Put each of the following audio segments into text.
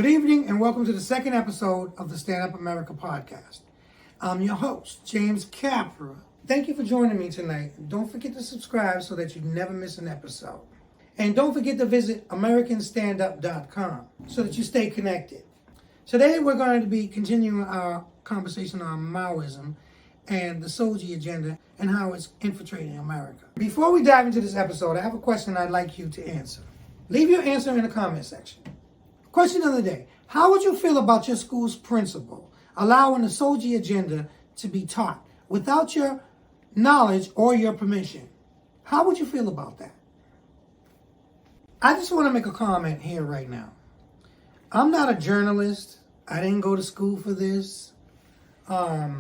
Good evening and welcome to the second episode of the Stand Up America podcast. I'm your host, James Capra. Thank you for joining me tonight. Don't forget to subscribe so that you never miss an episode. And don't forget to visit AmericanStandUp.com so that you stay connected. Today we're going to be continuing our conversation on Maoism and the Soji agenda and how it's infiltrating America. Before we dive into this episode, I have a question I'd like you to answer. Leave your answer in the comment section. Question of the day. How would you feel about your school's principal allowing the Soji agenda to be taught without your knowledge or your permission? How would you feel about that? I just want to make a comment here right now. I'm not a journalist. I didn't go to school for this. I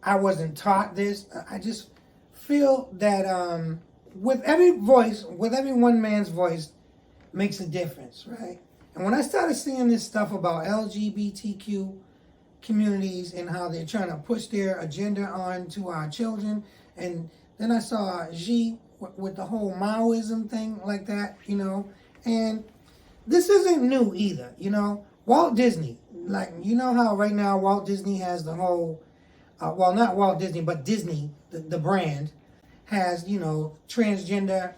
wasn't taught this. I just feel that with every one man's voice makes a difference, right? And when I started seeing this stuff about LGBTQ communities and how they're trying to push their agenda on to our children, and then I saw Xi with the whole Maoism thing like that, and this isn't new either, Walt Disney, how right now Walt Disney has the whole, not Walt Disney, but Disney, the brand, has, transgender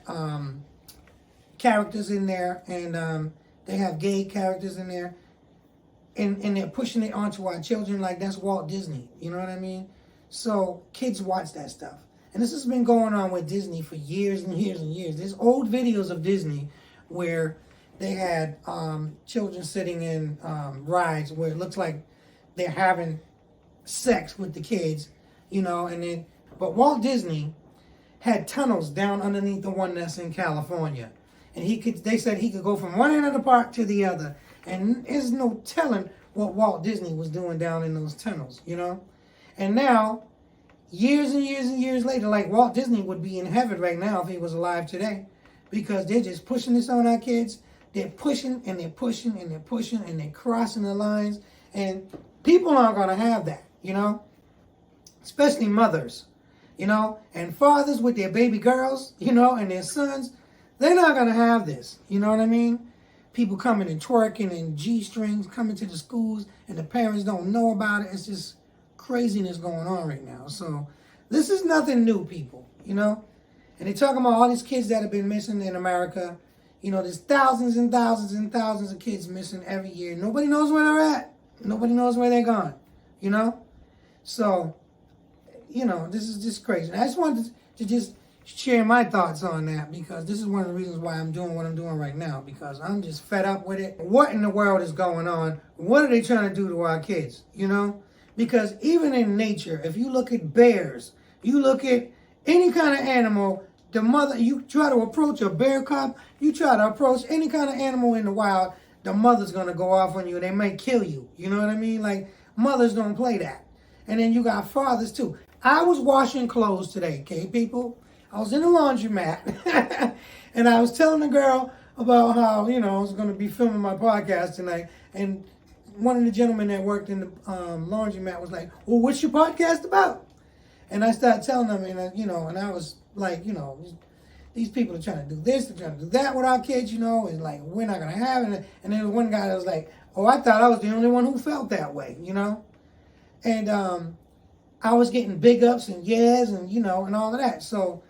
characters in there, and they have gay characters in there, and they're pushing it onto our children like that's Walt Disney. You know what I mean? So kids watch that stuff. And this has been going on with Disney for years and years and years. There's old videos of Disney where they had children sitting in rides where it looks like they're having sex with the kids, but Walt Disney had tunnels down underneath the one that's in California. And they said he could go from one end of the park to the other. And there's no telling what Walt Disney was doing down in those tunnels, And now, years and years and years later, like Walt Disney would be in heaven right now if he was alive today. Because they're just pushing this on our kids. They're pushing and they're pushing and they're pushing and they're crossing the lines. And people aren't going to have that, Especially mothers, And fathers with their baby girls, and their sons. They're not going to have this. You know what I mean? People coming and twerking and G-strings coming to the schools and the parents don't know about it. It's just craziness going on right now. So this is nothing new, people, And they're talking about all these kids that have been missing in America. There's thousands and thousands and thousands of kids missing every year. Nobody knows where they're at. Nobody knows where they're gone, So, this is just crazy. And I just wanted to just share my thoughts on that because this is one of the reasons why I'm doing what I'm doing right now, because I'm just fed up with it. What in the world is going on? What are they trying to do to our kids, Because even in nature, if you look at bears, you look at any kind of animal, the mother, you try to approach a bear cub, you try to approach any kind of animal in the wild, the mother's going to go off on you. They might kill you. You know what I mean? Like, mothers don't play that. And then you got fathers too. I was washing clothes today, okay, people? I was in the laundromat, and I was telling the girl about how, I was going to be filming my podcast tonight, and one of the gentlemen that worked in the laundromat was like, well, what's your podcast about? And I started telling them, and I was like, these people are trying to do this, they're trying to do that with our kids, and like, we're not going to have it. And then there was one guy that was like, oh, I thought I was the only one who felt that way, And I was getting big ups and yes and, and all of that. So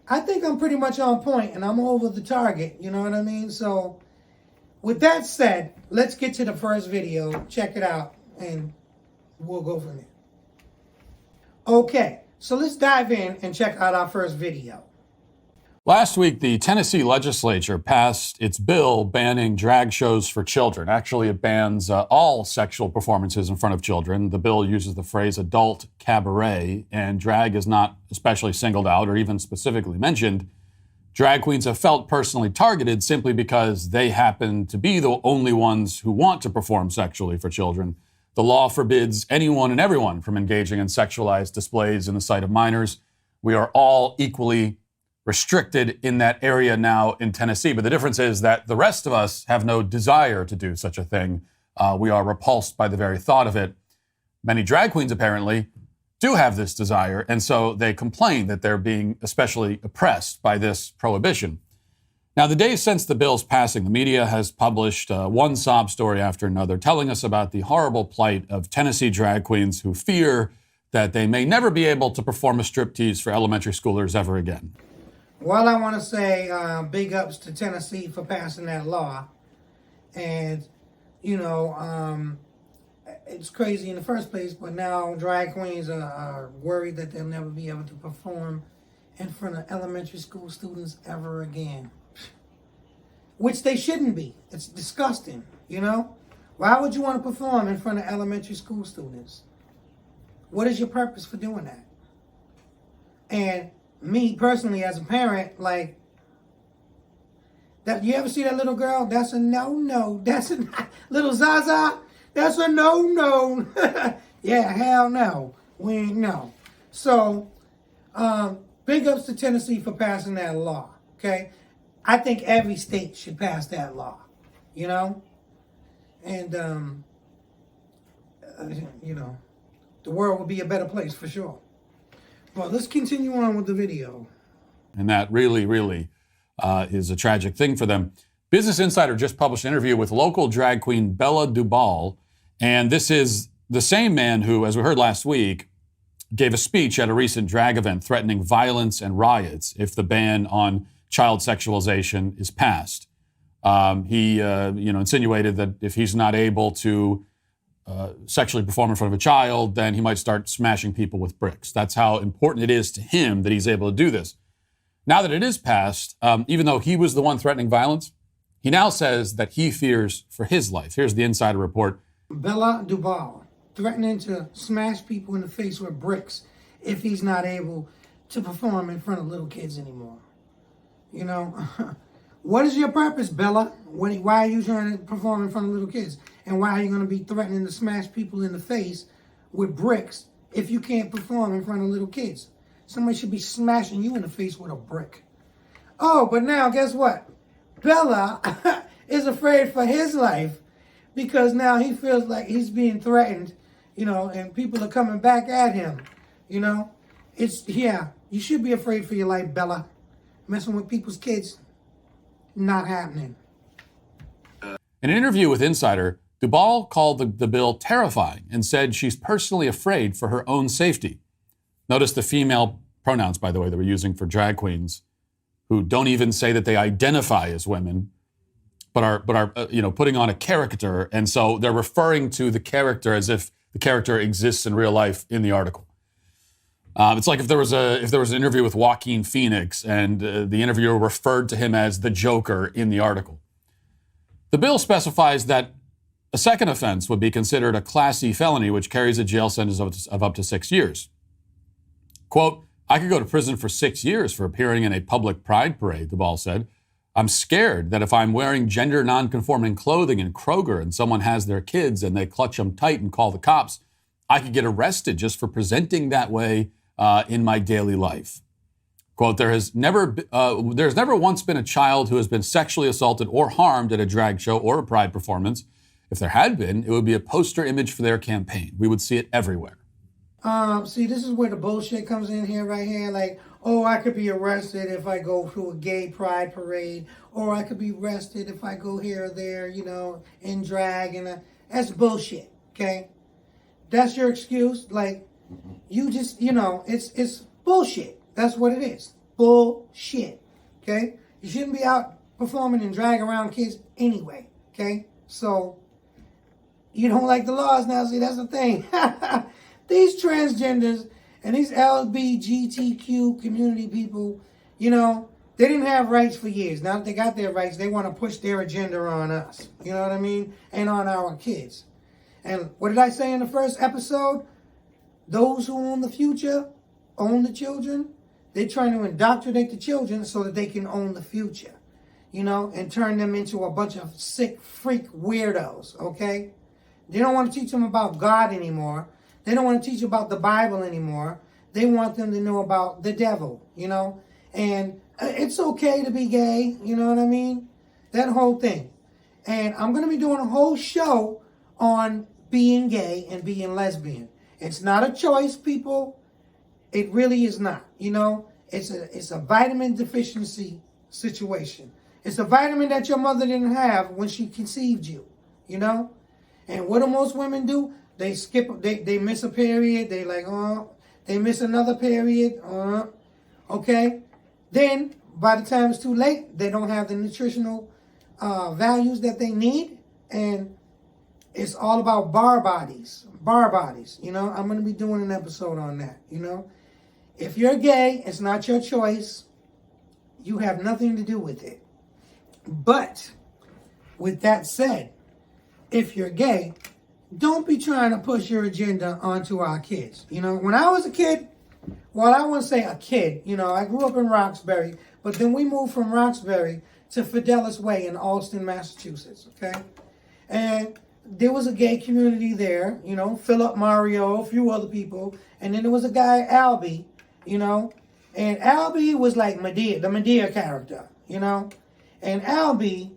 I think I'm pretty much on point and I'm over the target, you know what I mean? So with that said, let's get to the first video, check it out, and we'll go from there. Okay, so let's dive in and check out our first video. Last week, the Tennessee legislature passed its bill banning drag shows for children. Actually, it bans all sexual performances in front of children. The bill uses the phrase adult cabaret, and drag is not especially singled out or even specifically mentioned. Drag queens have felt personally targeted simply because they happen to be the only ones who want to perform sexually for children. The law forbids anyone and everyone from engaging in sexualized displays in the sight of minors. We are all equally restricted in that area now in Tennessee. But the difference is that the rest of us have no desire to do such a thing. We are repulsed by the very thought of it. Many drag queens apparently do have this desire, and so they complain that they're being especially oppressed by this prohibition. Now, the days since the bill's passing, the media has published one sob story after another, telling us about the horrible plight of Tennessee drag queens who fear that they may never be able to perform a striptease for elementary schoolers ever again. Well, I want to say big ups to Tennessee for passing that law. And, you know, it's crazy in the first place, but now drag queens are worried that they'll never be able to perform in front of elementary school students ever again. Which they shouldn't be. It's disgusting, you know? Why would you want to perform in front of elementary school students? What is your purpose for doing that? And me personally, as a parent, like, that, you ever see that little girl? That's a no-no. That's a little Zaza. That's a no-no. Yeah, hell no. We ain't no. So, big ups to Tennessee for passing that law, okay? I think every state should pass that law, you know? And, you know, the world would be a better place for sure. Well, let's continue on with the video. And that really, really is a tragic thing for them. Business Insider just published an interview with local drag queen Bella Dubal. And this is the same man who, as we heard last week, gave a speech at a recent drag event threatening violence and riots if the ban on child sexualization is passed. He insinuated that if he's not able to sexually perform in front of a child, then he might start smashing people with bricks. That's how important it is to him that he's able to do this. Now that it is passed, even though he was the one threatening violence, he now says that he fears for his life. Here's the Insider report. Bella Dubal threatening to smash people in the face with bricks if he's not able to perform in front of little kids anymore. You know, what is your purpose, Bella? Why are you trying to perform in front of little kids? And why are you going to be threatening to smash people in the face with bricks if you can't perform in front of little kids? Somebody should be smashing you in the face with a brick. Oh, but now guess what? Bella is afraid for his life because now he feels like he's being threatened, you know, and people are coming back at him, you know. You should be afraid for your life, Bella. Messing with people's kids, not happening. In an interview with Insider, Dubal called the bill terrifying and said she's personally afraid for her own safety. Notice the female pronouns, by the way, that we're using for drag queens who don't even say that they identify as women, but are putting on a caricature, and so they're referring to the character as if the character exists in real life in the article. It's like if there was an interview with Joaquin Phoenix and the interviewer referred to him as the Joker in the article. The bill specifies that a second offense would be considered a Class C felony, which carries a jail sentence of up to 6 years. Quote, I could go to prison for 6 years for appearing in a public pride parade, Dubal said. I'm scared that if I'm wearing gender nonconforming clothing in Kroger and someone has their kids and they clutch them tight and call the cops, I could get arrested just for presenting that way in my daily life. Quote, there's never once been a child who has been sexually assaulted or harmed at a drag show or a pride performance. If there had been, it would be a poster image for their campaign. We would see it everywhere. See, this is where the bullshit comes in here, right here. Like, oh, I could be arrested if I go to a gay pride parade, or I could be arrested if I go here or there, you know, in drag, and that's bullshit, okay? That's your excuse. Like, you just, you know, it's bullshit. That's what it is. Bullshit, okay? You shouldn't be out performing and drag around kids anyway, okay? So, you don't like the laws now. See, that's the thing. These transgenders and these LGBTQ community people, you know, they didn't have rights for years. Now that they got their rights, they want to push their agenda on us. You know what I mean? And on our kids. And what did I say in the first episode? Those who own the future own the children. They're trying to indoctrinate the children so that they can own the future, you know, and turn them into a bunch of sick freak weirdos, okay? They don't want to teach them about God anymore. They don't want to teach about the Bible anymore. They want them to know about the devil, you know? And it's okay to be gay, you know what I mean? That whole thing. And I'm going to be doing a whole show on being gay and being lesbian. It's not a choice, people. It really is not, you know? It's a vitamin deficiency situation. It's a vitamin that your mother didn't have when she conceived you, you know? And what do most women do? They skip, they miss a period. They like, oh, they miss another period. Okay. Then by the time it's too late, they don't have the nutritional values that they need. And it's all about bar bodies. Bar bodies. You know, I'm going to be doing an episode on that. You know, if you're gay, it's not your choice. You have nothing to do with it. But with that said, if you're gay, don't be trying to push your agenda onto our kids. You know, when I was a kid, well, I wouldn't say a kid. You know, I grew up in Roxbury, but then we moved from Roxbury to Fidelis Way in Alston, Massachusetts, okay? And there was a gay community there, you know, Philip, Mario, a few other people. And then there was a guy, Albie, you know. And Albie was like Medea, the Medea character, you know. And Albie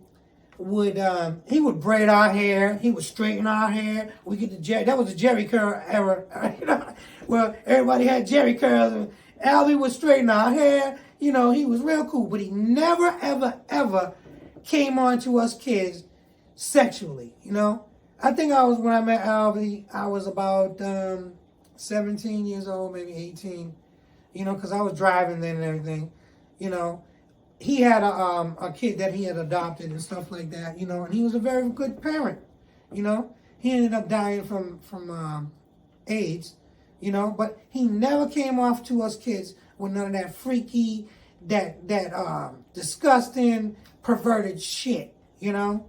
would, he would braid our hair. He would straighten our hair. We get the that was the Jerry curl era, you know. Well, everybody had Jerry curls. And Albie would straighten our hair. You know, he was real cool. But he never, ever, ever came on to us kids sexually, you know. I think when I met Albie, I was about 17 years old, maybe 18, you know, because I was driving then and everything, you know. He had a kid that he had adopted and stuff like that, you know, and he was a very good parent, you know. He ended up dying from AIDS, you know, but he never came off to us kids with none of that freaky, that disgusting, perverted shit, you know.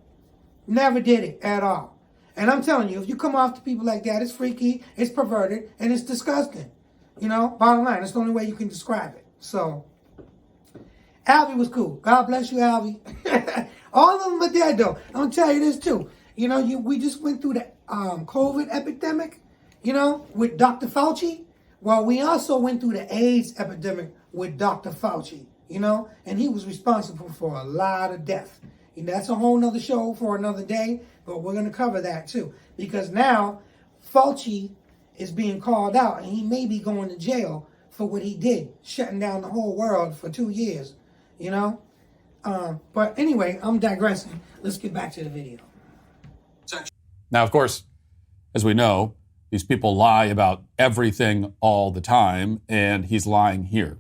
Never did it at all. And I'm telling you, if you come off to people like that, it's freaky, it's perverted, and it's disgusting. You know, bottom line, that's the only way you can describe it. So, Albie was cool. God bless you, Albie. All of them are dead, though. I'm going to tell you this, too. You know, we just went through the COVID epidemic, you know, with Dr. Fauci. Well, we also went through the AIDS epidemic with Dr. Fauci, you know, and he was responsible for a lot of death. And that's a whole nother show for another day, but we're going to cover that, too. Because now, Fauci is being called out, and he may be going to jail for what he did, shutting down the whole world for 2 years. You know? But anyway, I'm digressing. Let's get back to the video. Now, of course, as we know, these people lie about everything all the time, and he's lying here.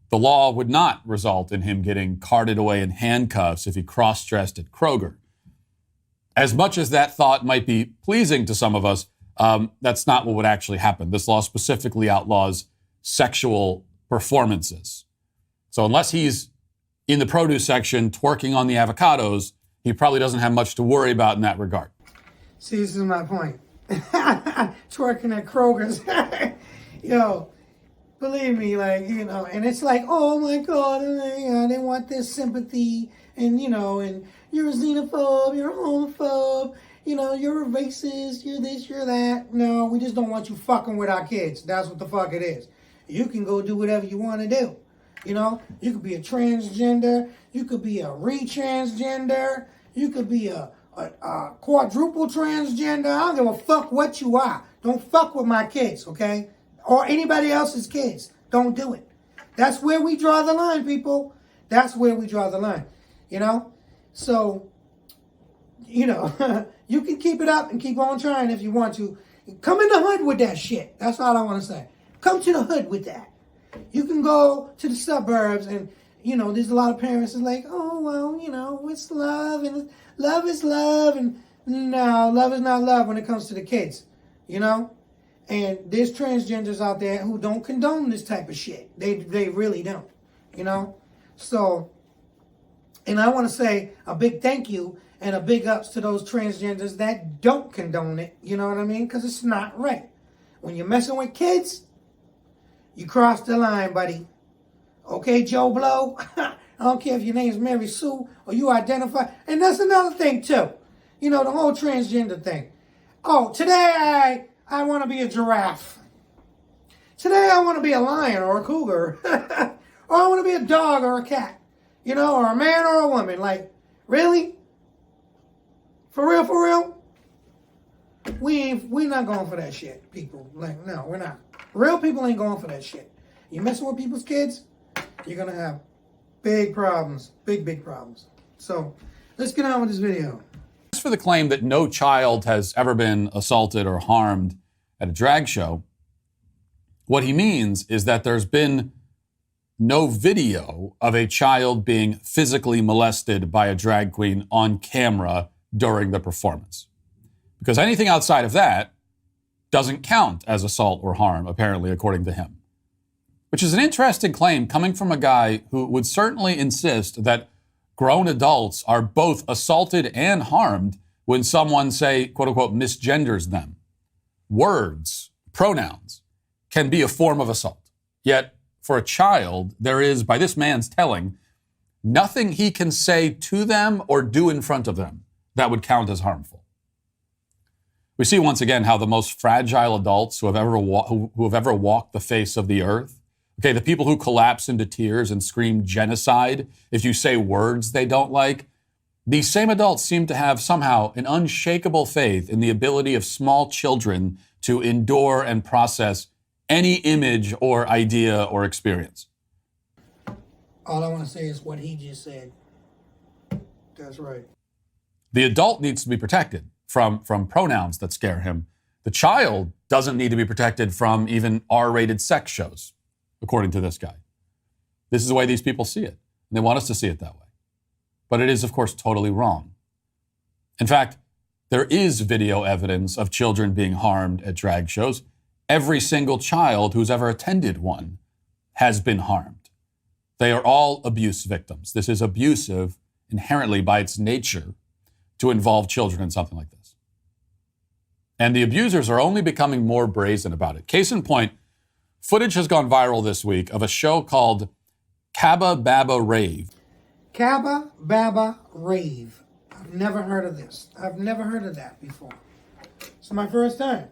The law would not result in him getting carted away in handcuffs if he cross-dressed at Kroger. As much as that thought might be pleasing to some of us, that's not what would actually happen. This law specifically outlaws sexual performances. So unless he's in the produce section twerking on the avocados, he probably doesn't have much to worry about in that regard. See, this is my point. Twerking at Kroger's. Yo, believe me, like, you know, and it's like, oh my God, they want this sympathy, and, you know, and you're a xenophobe, you're a homophobe, you know, you're a racist, you're this, you're that. No, we just don't want you fucking with our kids. That's what the fuck it is. You can go do whatever you want to do. You know, you could be a transgender, you could be a retransgender, you could be a quadruple transgender. I don't give a fuck what you are. Don't fuck with my kids, okay? Or anybody else's kids. Don't do it. That's where we draw the line, people. That's where we draw the line, you know? So, you know, you can keep it up and keep on trying if you want to. Come in the hood with that shit. That's all I want to say. Come to the hood with that. You can go to the suburbs and, you know, there's a lot of parents that are like, oh, well, you know, it's love and love is love. And no, love is not love when it comes to the kids, you know? And there's transgenders out there who don't condone this type of shit. They really don't, you know? So, and I want to say a big thank you and a big ups to those transgenders that don't condone it, you know what I mean? Because it's not right. When you're messing with kids, you crossed the line, buddy. Okay, Joe Blow? I don't care if your name's Mary Sue or you identify. And that's another thing, too. You know, the whole transgender thing. Oh, today I want to be a giraffe. Today I want to be a lion or a cougar. Or I want to be a dog or a cat. You know, or a man or a woman. Like, really? For real, for real? We're not going for that shit, people. Like, no, we're not. Real people ain't going for that shit. You messing with people's kids, you're going to have big problems. Big, big problems. So let's get on with this video. As for the claim that no child has ever been assaulted or harmed at a drag show, what he means is that there's been no video of a child being physically molested by a drag queen on camera during the performance. Because anything outside of that doesn't count as assault or harm, apparently, according to him. Which is an interesting claim coming from a guy who would certainly insist that grown adults are both assaulted and harmed when someone, say, quote unquote, misgenders them. Words, pronouns, can be a form of assault. Yet, for a child, there is, by this man's telling, nothing he can say to them or do in front of them that would count as harmful. We see once again how the most fragile adults who have ever walked the face of the earth, okay, the people who collapse into tears and scream genocide if you say words they don't like, these same adults seem to have somehow an unshakable faith in the ability of small children to endure and process any image or idea or experience. All I want to say is what he just said. That's right. The adult needs to be protected from pronouns that scare him. The child doesn't need to be protected from even R-rated sex shows, according to this guy. This is the way these people see it. And they want us to see it that way. But it is, of course, totally wrong. In fact, there is video evidence of children being harmed at drag shows. Every single child who's ever attended one has been harmed. They are all abuse victims. This is abusive inherently by its nature to involve children in something like this. And the abusers are only becoming more brazen about it. Case in point, footage has gone viral this week of a show called Cabba Babba Rave. Cabba Babba Rave. I've never heard of this. I've never heard of that before. It's my first time.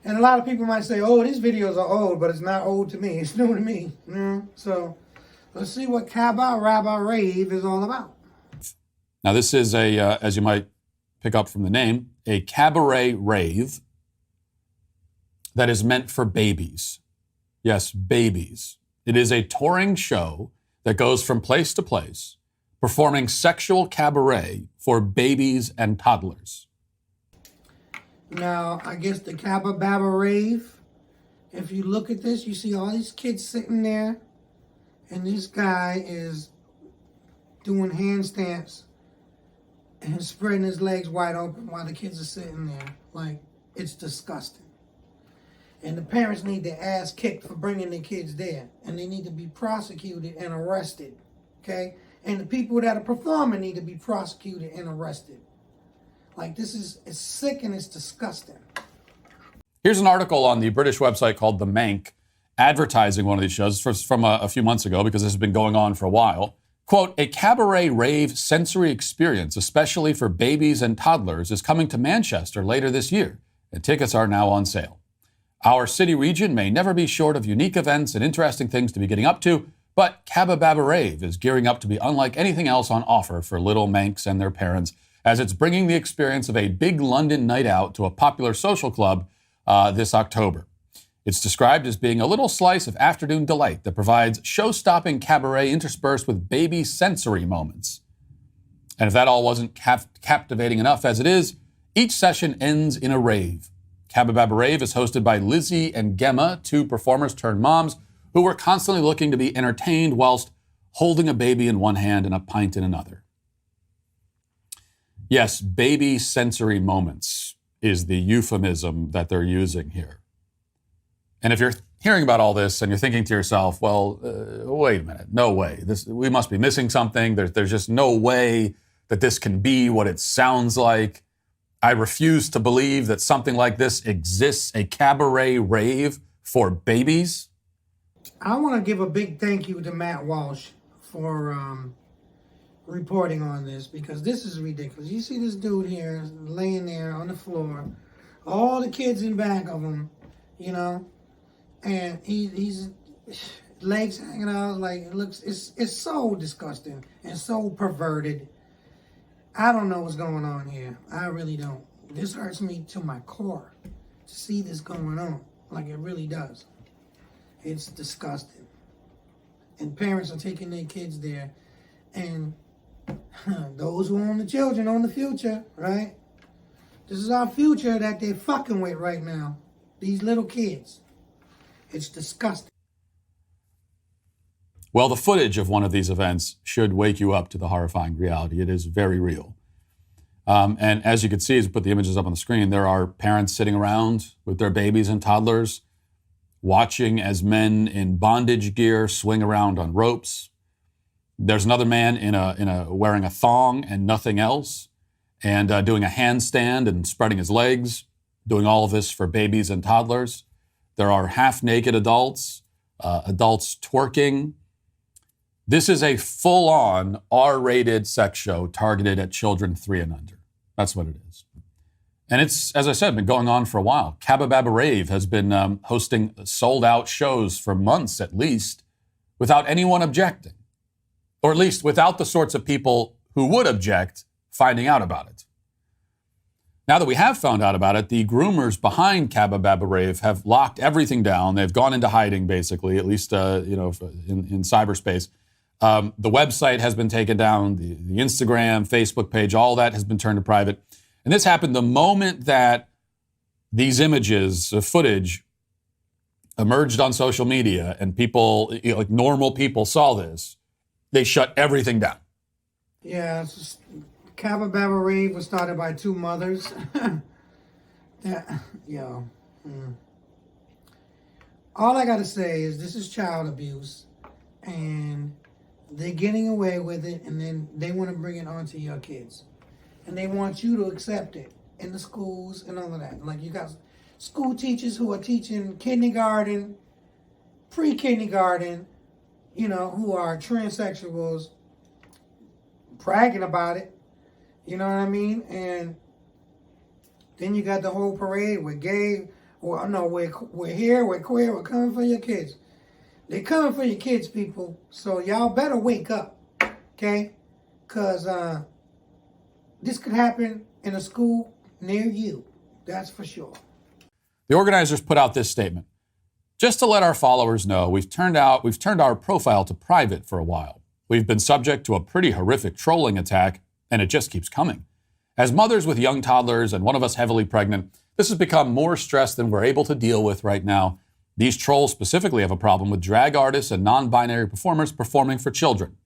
And a lot of people might say, oh, these videos are old, but it's not old to me. It's new to me. You know? So let's see what Cabba Babba Rave is all about. Now, this is as you might pick up from the name, a cabaret rave that is meant for babies. Yes, babies. It is a touring show that goes from place to place, performing sexual cabaret for babies and toddlers. Now, I guess the Cabba Babba Rave, if you look at this, you see all these kids sitting there, and this guy is doing handstands and spreading his legs wide open while the kids are sitting there. Like, it's disgusting. And the parents need their ass kicked for bringing their kids there, and they need to be prosecuted and arrested, okay? And the people that are performing need to be prosecuted and arrested. Like, it's sick and it's disgusting. Here's an article on the British website called The Mank, advertising one of these shows from a few months ago, because this has been going on for a while. Quote, a cabaret rave sensory experience, especially for babies and toddlers, is coming to Manchester later this year, and tickets are now on sale. Our city region may never be short of unique events and interesting things to be getting up to, but Cabba Babba Rave is gearing up to be unlike anything else on offer for little Manx and their parents, as it's bringing the experience of a big London night out to a popular social club this October. It's described as being a little slice of afternoon delight that provides show-stopping cabaret interspersed with baby sensory moments. And if that all wasn't captivating enough as it is, each session ends in a rave. Cabba Babba Rave is hosted by Lizzie and Gemma, two performers turned moms who were constantly looking to be entertained whilst holding a baby in one hand and a pint in another. Yes, baby sensory moments is the euphemism that they're using here. And if you're hearing about all this and you're thinking to yourself, well, wait a minute, no way. We must be missing something. There's just no way that this can be what it sounds like. I refuse to believe that something like this exists, a cabaret rave for babies. I want to give a big thank you to Matt Walsh for reporting on this, because this is ridiculous. You see this dude here laying there on the floor, all the kids in back of him, you know, and he's legs hanging out, like it's so disgusting and so perverted. I don't know what's going on here. I really don't. This hurts me to my core to see this going on. Like, it really does. It's disgusting. And parents are taking their kids there, and Those who own the children own the future, right? This is our future that they're fucking with right now. These little kids. It's disgusting. Well, the footage of one of these events should wake you up to the horrifying reality. It is very real. And as you can see, as we put the images up on the screen, there are parents sitting around with their babies and toddlers, watching as men in bondage gear swing around on ropes. There's another man wearing a thong and nothing else, and doing a handstand and spreading his legs, doing all of this for babies and toddlers. There are half-naked adults, adults twerking. This is a full-on R-rated sex show targeted at children 3 and under. That's what it is. And it's, as I said, been going on for a while. Kabba Babba Rave has been hosting sold-out shows for months at least without anyone objecting. Or at least without the sorts of people who would object finding out about it. Now that we have found out about it, the groomers behind Kabba Babba Rave have locked everything down. They've gone into hiding, basically, at least in cyberspace. The website has been taken down, the Instagram, Facebook page, all that has been turned to private. And this happened the moment that these images, footage, emerged on social media and people, like normal people saw this, they shut everything down. Yeah, Kabba Babba Rave was started by 2 mothers. All I gotta say is this is child abuse, and they're getting away with it, and then they want to bring it onto your kids. And they want you to accept it in the schools and all of that. Like, you got school teachers who are teaching kindergarten, pre-kindergarten, who are transsexuals, bragging about it. You know what I mean? And then you got the whole parade. We're gay. Well, no, we're here. We're queer. We're coming for your kids. They're coming for your kids, people. So y'all better wake up, okay? Because this could happen in a school near you. That's for sure. The organizers put out this statement. Just to let our followers know, we've turned our profile to private for a while. We've been subject to a pretty horrific trolling attack, and it just keeps coming. As mothers with young toddlers and one of us heavily pregnant, this has become more stress than we're able to deal with right now. These trolls specifically have a problem with drag artists and non-binary performers performing for children,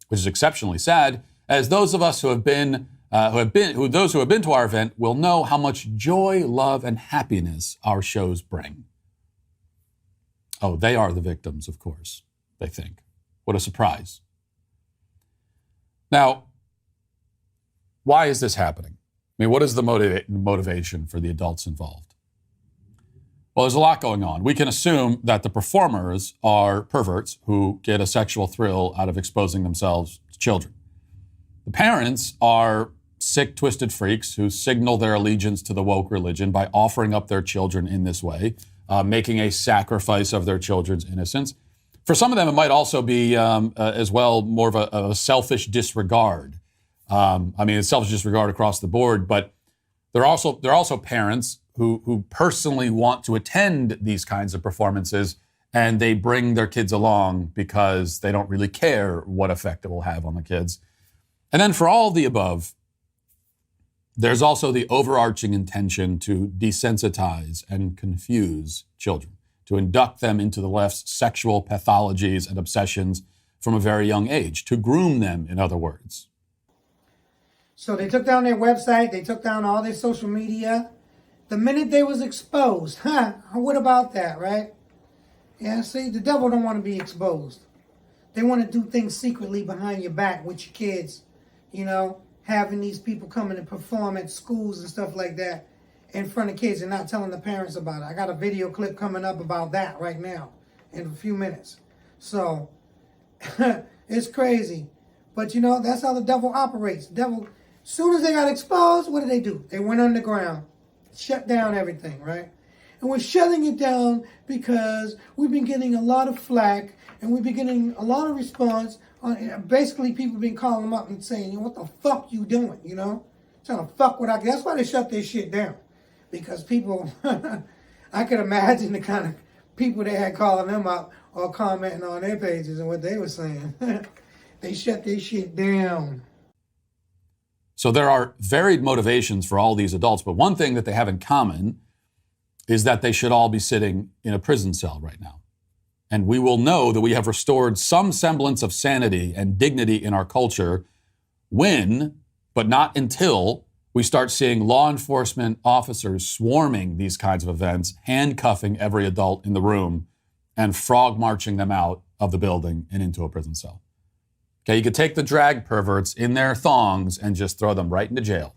which is exceptionally sad, as those of us who have been to our event will know how much joy, love, and happiness our shows bring. Oh, they are the victims, of course, they think. What a surprise. Now, why is this happening? I mean, what is the motivation for the adults involved? Well, there's a lot going on. We can assume that the performers are perverts who get a sexual thrill out of exposing themselves to children. The parents are sick, twisted freaks who signal their allegiance to the woke religion by offering up their children in this way, making a sacrifice of their children's innocence. For some of them, it might also be, as well, more of a selfish disregard. It's selfish disregard across the board, but they're also parents who personally want to attend these kinds of performances, and they bring their kids along because they don't really care what effect it will have on the kids. And then for all of the above, there's also the overarching intention to desensitize and confuse children, to induct them into the left's sexual pathologies and obsessions from a very young age, to groom them, in other words. So they took down their website, they took down all their social media. The minute they was exposed, what about that, right? Yeah, see, the devil don't want to be exposed. They want to do things secretly behind your back with your kids, having these people coming to perform at schools and stuff like that in front of kids and not telling the parents about it. I got a video clip coming up about that right now in a few minutes. So, it's crazy. But, that's how the devil operates. The devil, as soon as they got exposed, what did? They went underground, shut down everything, right? And we're shutting it down because we've been getting a lot of flack and we've been getting a lot of response. Basically, people have been calling them up and saying, what the fuck you doing, Trying to fuck with our kids. That's why they shut their shit down. Because people, I could imagine the kind of people they had calling them up or commenting on their pages and what they were saying. They shut their shit down. So there are varied motivations for all these adults, but one thing that they have in common is that they should all be sitting in a prison cell right now. And we will know that we have restored some semblance of sanity and dignity in our culture when, but not until, we start seeing law enforcement officers swarming these kinds of events, handcuffing every adult in the room, and frog marching them out of the building and into a prison cell. Okay, you could take the drag perverts in their thongs and just throw them right into jail.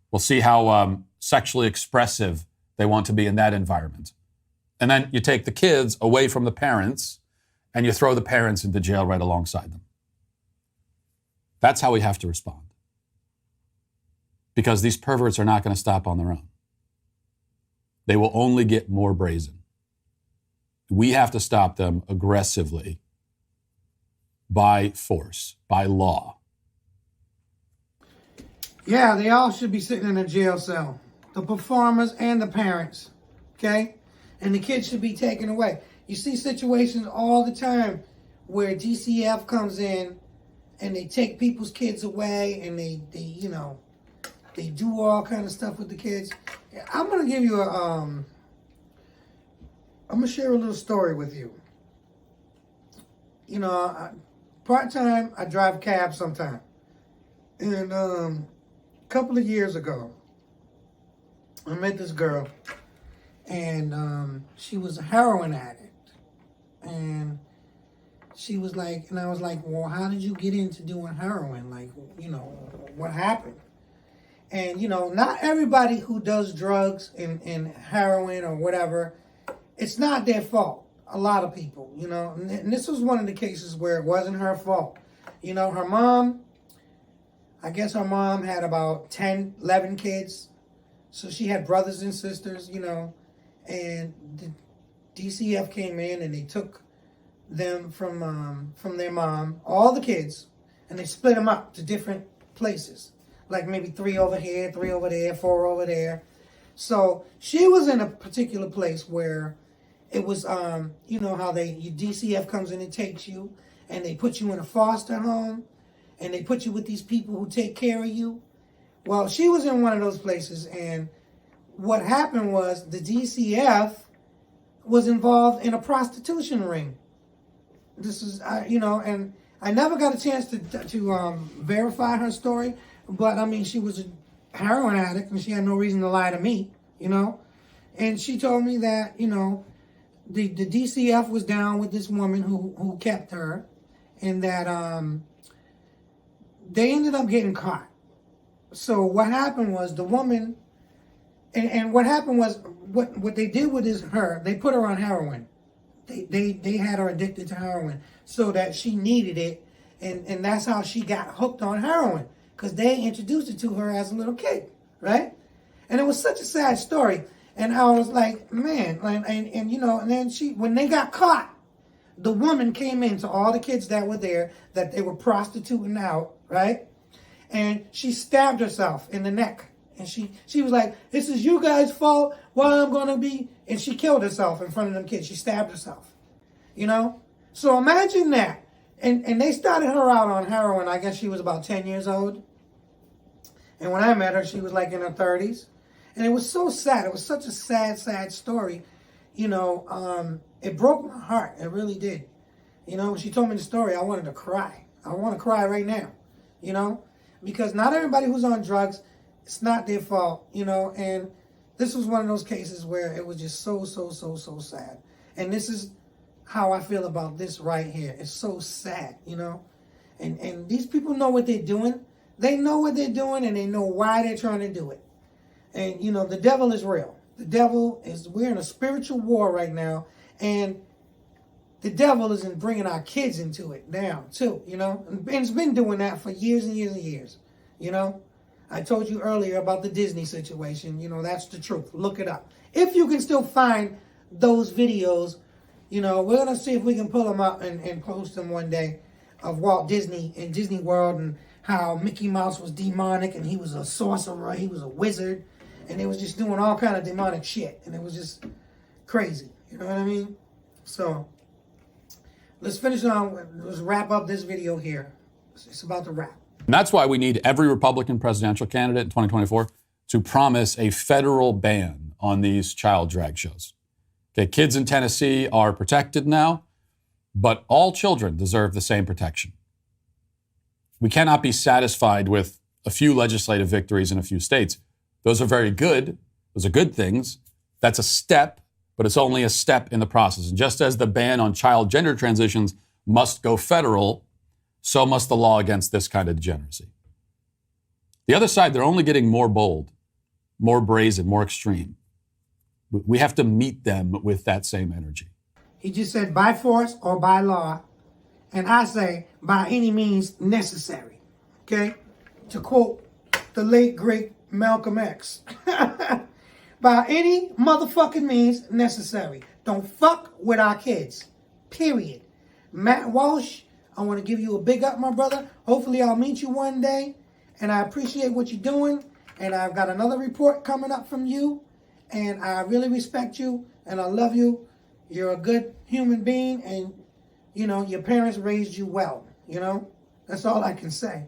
We'll see how sexually expressive they want to be in that environment. And then you take the kids away from the parents and you throw the parents into jail right alongside them. That's how we have to respond. Because these perverts are not going to stop on their own. They will only get more brazen. We have to stop them aggressively by force, by law. Yeah, they all should be sitting in a jail cell. The performers and the parents, okay? And the kids should be taken away. You see situations all the time where DCF comes in and they take people's kids away and they do all kind of stuff with the kids. I'm going to give you I'm going to share a little story with you. You know, part-time, I drive cabs sometime. And a couple of years ago, I met this girl, and she was a heroin addict. And she was like, and I was like, well, how did you get into doing heroin? Like, you know, what happened? And, you know, not everybody who does drugs and heroin or whatever, it's not their fault. A lot of people, you know, and this was one of the cases where it wasn't her fault. You know, her mom, I guess her mom had about 10, 11 kids. So she had brothers and sisters, you know, and the DCF came in and they took them from their mom, all the kids, and they split them up to different places. Like maybe 3 over here, 3 over there, 4 over there. So she was in a particular place where it was, you know how DCF comes in and takes you, and they put you in a foster home, and they put you with these people who take care of you. Well, she was in one of those places, and what happened was the DCF was involved in a prostitution ring. This is, you know, and I never got a chance to verify her story, but I mean, she was a heroin addict, and she had no reason to lie to me, you know. And she told me that, you know, the DCF was down with this woman who kept her, and that they ended up getting caught. So what happened was the woman, and what happened was what they did with they put her on heroin. They had her addicted to heroin so that she needed it, and that's how she got hooked on heroin, because they introduced it to her as a little kid, right? And it was such a sad story. And I was like, man, and you know, and then when they got caught, the woman came in to all the kids that were there, that they were prostituting out, right? And she stabbed herself in the neck. And she was like, this is you guys' fault, why I'm gonna be, and she killed herself in front of them kids. She stabbed herself, you know? So imagine that. And they started her out on heroin, I guess she was about 10 years old. And when I met her, she was like in her 30s. And it was so sad. It was such a sad, sad story. You know, it broke my heart. It really did. You know, when she told me the story, I wanted to cry. I want to cry right now, you know, because not everybody who's on drugs, it's not their fault, you know. And this was one of those cases where it was just so sad. And this is how I feel about this right here. It's so sad, you know. And these people know what they're doing. They know what they're doing, and they know why they're trying to do it. And, you know, the devil is real. We're in a spiritual war right now. And the devil is bringing our kids into it now, too, you know. And it's been doing that for years and years and years, you know. I told you earlier about the Disney situation. You know, that's the truth. Look it up. If you can still find those videos, you know, we're going to see if we can pull them up and post them one day of Walt Disney in Disney World, and how Mickey Mouse was demonic and he was a sorcerer, he was a wizard. And they was just doing all kind of demonic shit. And it was just crazy. You know what I mean? So, let's wrap up this video here. It's about to wrap. And that's why we need every Republican presidential candidate in 2024 to promise a federal ban on these child drag shows. Okay, kids in Tennessee are protected now, but all children deserve the same protection. We cannot be satisfied with a few legislative victories in a few states. Those are very good. Those are good things. That's a step, but it's only a step in the process. And just as the ban on child gender transitions must go federal, so must the law against this kind of degeneracy. The other side, they're only getting more bold, more brazen, more extreme. We have to meet them with that same energy. He just said by force or by law. And I say by any means necessary. Okay? To quote the late, great Malcolm X. By any motherfucking means necessary. Don't fuck with our kids. Period. Matt Walsh, I want to give you a big up, my brother. Hopefully I'll meet you one day. And I appreciate what you're doing. And I've got another report coming up from you. And I really respect you. And I love you. You're a good human being. And, you know, your parents raised you well. You know? That's all I can say.